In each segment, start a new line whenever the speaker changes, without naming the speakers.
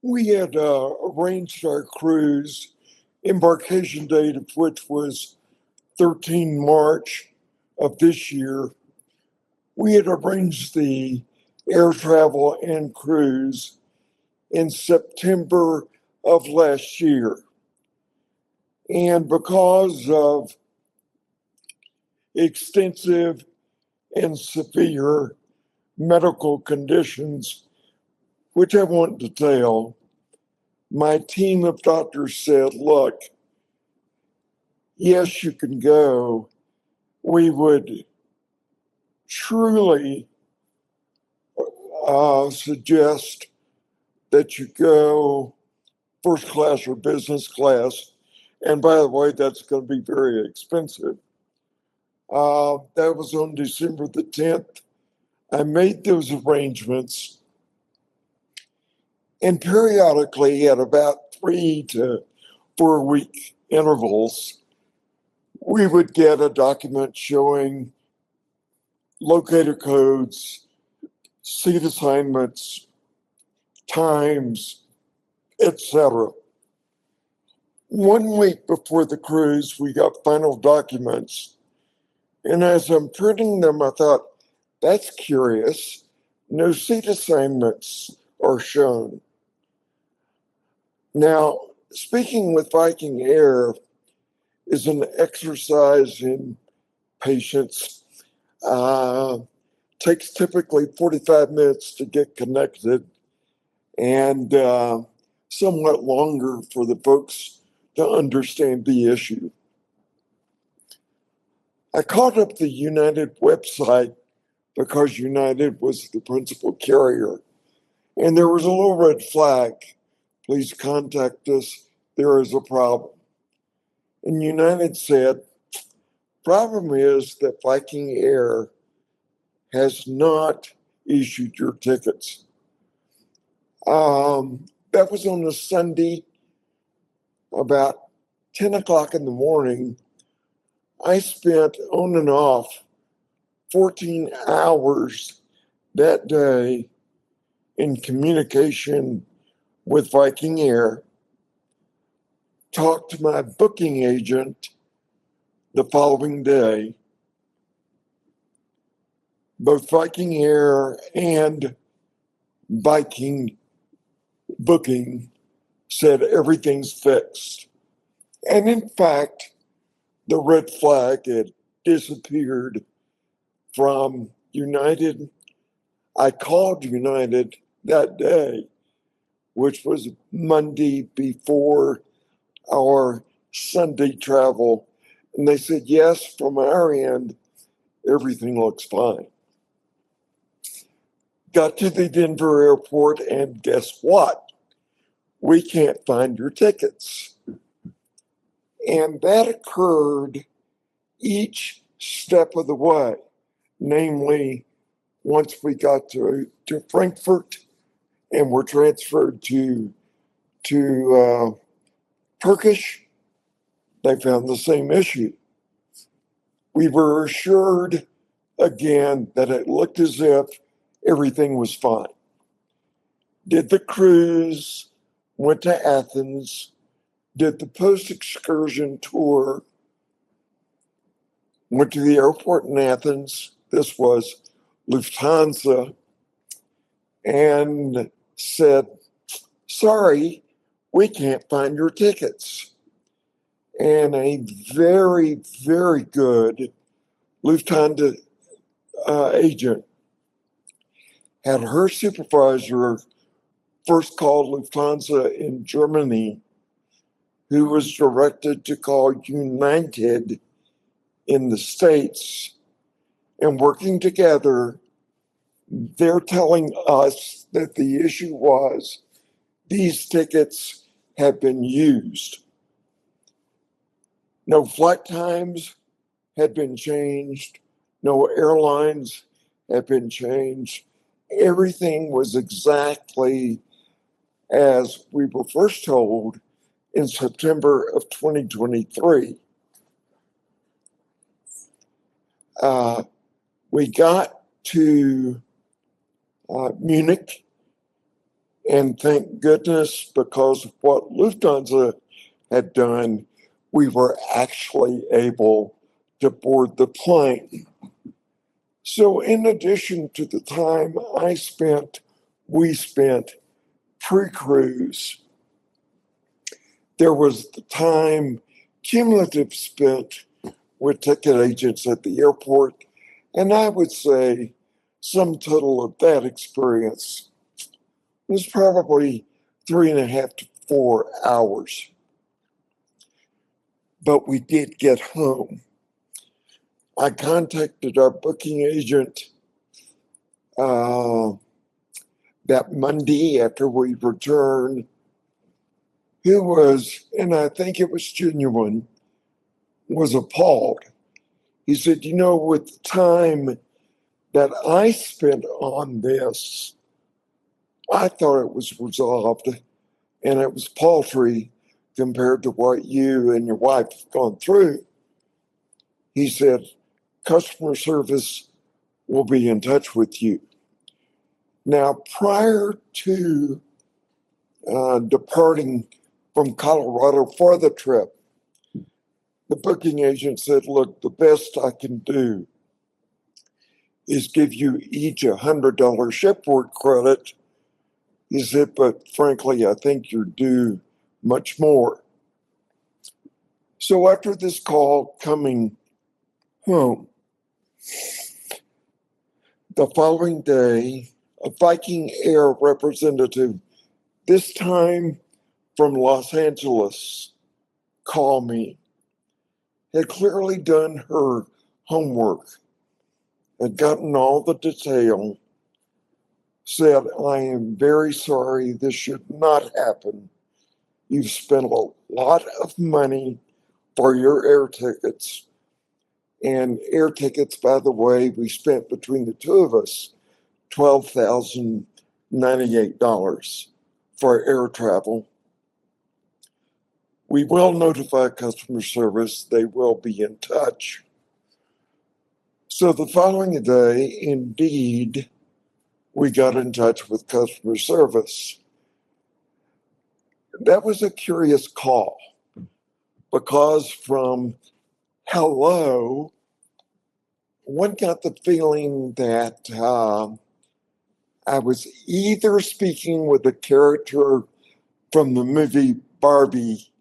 We had arranged our cruise, embarkation date of which was 13 March of this year. We had arranged the air travel and cruise in September of last year. And because of extensive and severe medical conditions, which I won't detail, my team of doctors said, look, yes, you can go. We would truly suggest that you go first class or business class. And by the way, that's going to be very expensive. That was on December the 10th. I made those arrangements. And periodically, at about 3 to 4 week intervals, we would get a document showing locator codes, seat assignments, times, etc. 1 week before the cruise, we got final documents. And as I'm printing them, I thought, that's curious. No seat assignments are shown. Now, speaking with Viking Air is an exercise in patience. Takes typically 45 minutes to get connected and somewhat longer for the folks to understand the issue. I called up the United website because United was the principal carrier, and there was a little red flag. Please contact us. There is a problem. And United said, problem is that Viking Air has not issued your tickets. That was on a Sunday, about 10 o'clock in the morning. I spent on and off 14 hours that day in communication with Viking Air, talked to my booking agent the following day. Both Viking Air and Viking Booking said everything's fixed. And in fact, the red flag had disappeared from United. I called United that day, which was Monday before our Sunday travel. And they said, yes, from our end, everything looks fine. Got to the Denver airport, and guess what? We can't find your tickets. And that occurred each step of the way. Namely, once we got to Frankfurt and were transferred to Turkish, they found the same issue. We were assured again that it looked as if everything was fine. Did the cruise, went to Athens, did the post-excursion tour, went to the airport in Athens. This was Lufthansa, and said, sorry, we can't find your tickets. And a very, very good Lufthansa agent had her supervisor first call Lufthansa in Germany, who was directed to call United in the States. And working together, they're telling us that the issue was these tickets have been used. No flight times had been changed. No airlines had been changed. Everything was exactly as we were first told in September of 2023. We got to Munich, And thank goodness, because of what Lufthansa had done, we were actually able to board the plane. So, in addition to the time we spent pre cruise, there was the time cumulative spent with ticket agents at the airport. And I would say sum total of that experience was probably 3.5 to 4 hours. But we did get home. I contacted our booking agent that Monday after we returned, who was, and I think it was genuine, was appalled. He said, with the time that I spent on this, I thought it was resolved, and it was paltry compared to what you and your wife have gone through. He said, customer service will be in touch with you. Now, prior to departing from Colorado for the trip, the booking agent said, look, the best I can do is give you each $100 shipboard credit. He said, but frankly, I think you're due much more. So after this call coming home, the following day, a Viking Air representative, this time from Los Angeles, called me, had clearly done her homework, had gotten all the detail, said, I am very sorry, this should not happen. You've spent a lot of money for your air tickets. And air tickets, by the way, we spent between the two of us $12,098 for air travel. We will notify customer service. They will be in touch. So the following day, indeed, we got in touch with customer service. That was a curious call because from hello, one got the feeling that I was either speaking with a character from the movie Barbie,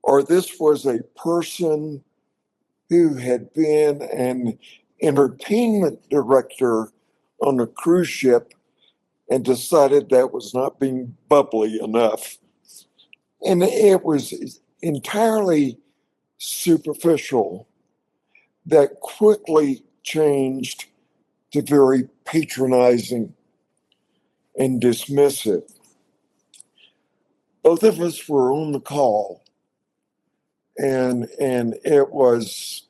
or this was a person who had been an entertainment director on a cruise ship and decided that was not being bubbly enough. And it was entirely superficial that quickly changed to very patronizing and dismissive. Both of us were on the call, and it was,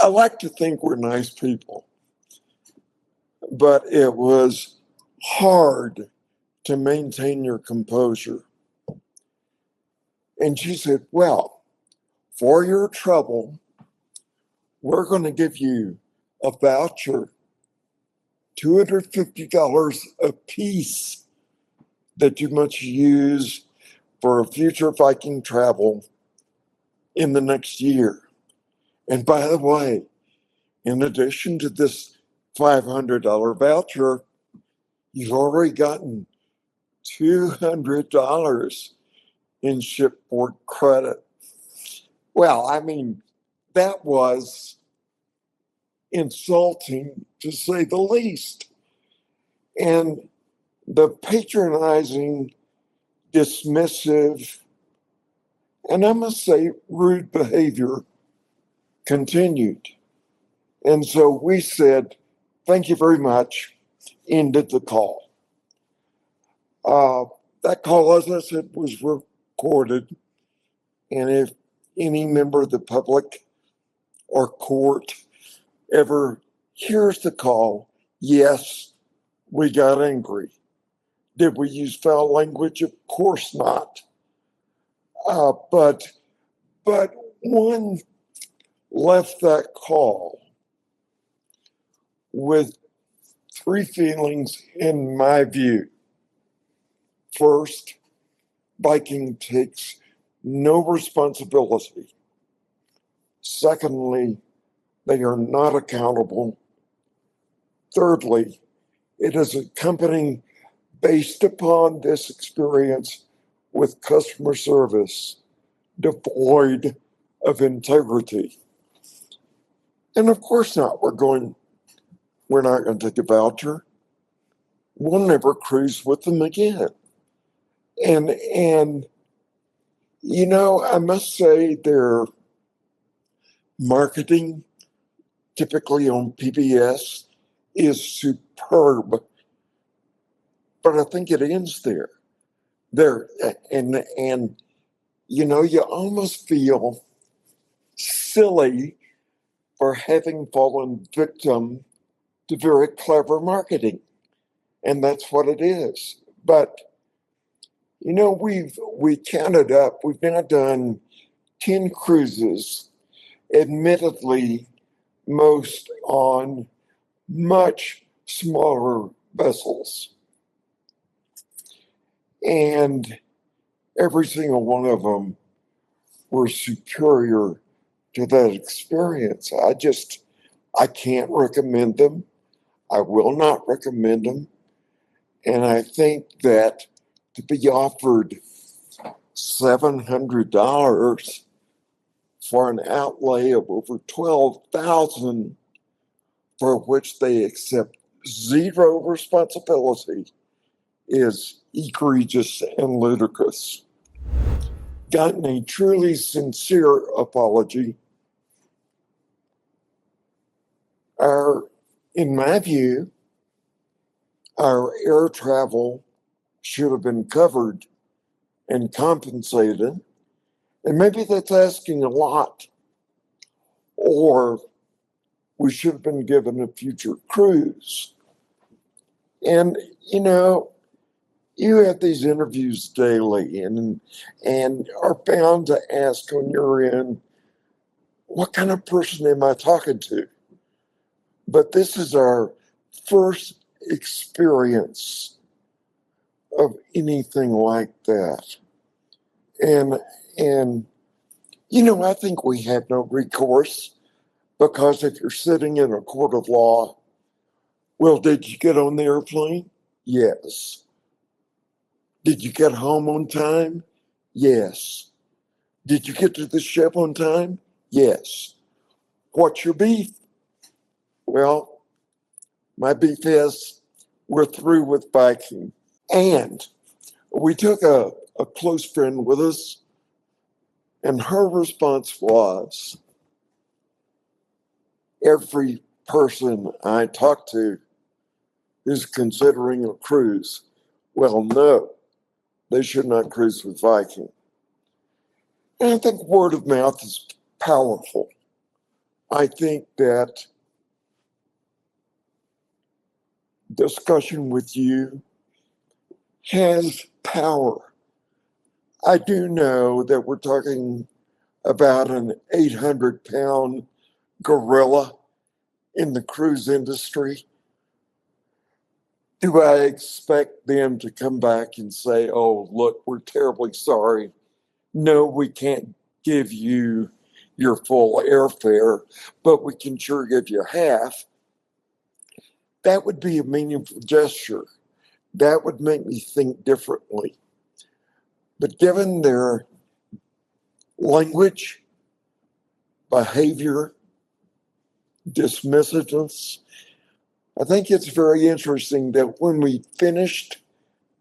I like to think we're nice people, but it was hard to maintain your composure. And she said, well, for your trouble, we're going to give you a voucher, $250 a piece, that you must use for future Viking travel in the next year. And by the way, in addition to this $500 voucher, you've already gotten $200 in shipboard credit. Well, I mean, that was insulting to say the least. And the patronizing, dismissive, and I must say rude behavior continued. And so we said, thank you very much, ended the call. That call, as I said, was recorded. And if any member of the public or court ever hears the call, yes, we got angry. Did we use foul language? Of course not. But one left that call with three feelings in my view. First, Viking takes no responsibility. Secondly, they are not accountable. Thirdly, it is a company based upon this experience with customer service devoid of integrity. And of course not, we're not going to take a voucher. We'll never cruise with them again. And I must say their marketing, typically on PBS, is superb. But I think it ends there. And you almost feel silly for having fallen victim to very clever marketing. And that's what it is. But we counted up, we've now done 10 cruises, admittedly, most on much smaller vessels. And every single one of them were superior to that experience. I can't recommend them. I will not recommend them. And I think that to be offered $700 for an outlay of over $12,000 for which they accept zero responsibility is egregious and ludicrous. Gotten a truly sincere apology. In my view, our air travel should have been covered and compensated. And maybe that's asking a lot. Or we should have been given a future cruise. And, you have these interviews daily and are bound to ask on your end, what kind of person am I talking to? But this is our first experience of anything like that. And I think we have no recourse because if you're sitting in a court of law, well, did you get on the airplane? Yes. Did you get home on time? Yes. Did you get to the ship on time? Yes. What's your beef? Well, my beef is we're through with Viking. And we took a close friend with us, and her response was, every person I talk to is considering a cruise. Well, no, they should not cruise with Viking. And I think word of mouth is powerful. I think that discussion with you has power. I do know that we're talking about an 800-pound gorilla in the cruise industry. Do I expect them to come back and say, oh, look, we're terribly sorry. No, we can't give you your full airfare, but we can sure give you half. That would be a meaningful gesture. That would make me think differently. But given their language, behavior, dismissiveness, I think it's very interesting that when we finished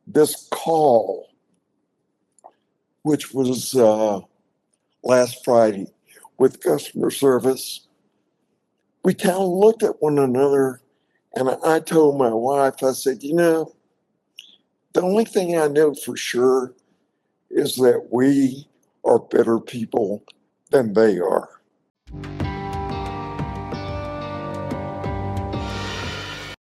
this call, which was last Friday with customer service, we kind of looked at one another, and I told my wife, I said, the only thing I know for sure is that we are better people than they are.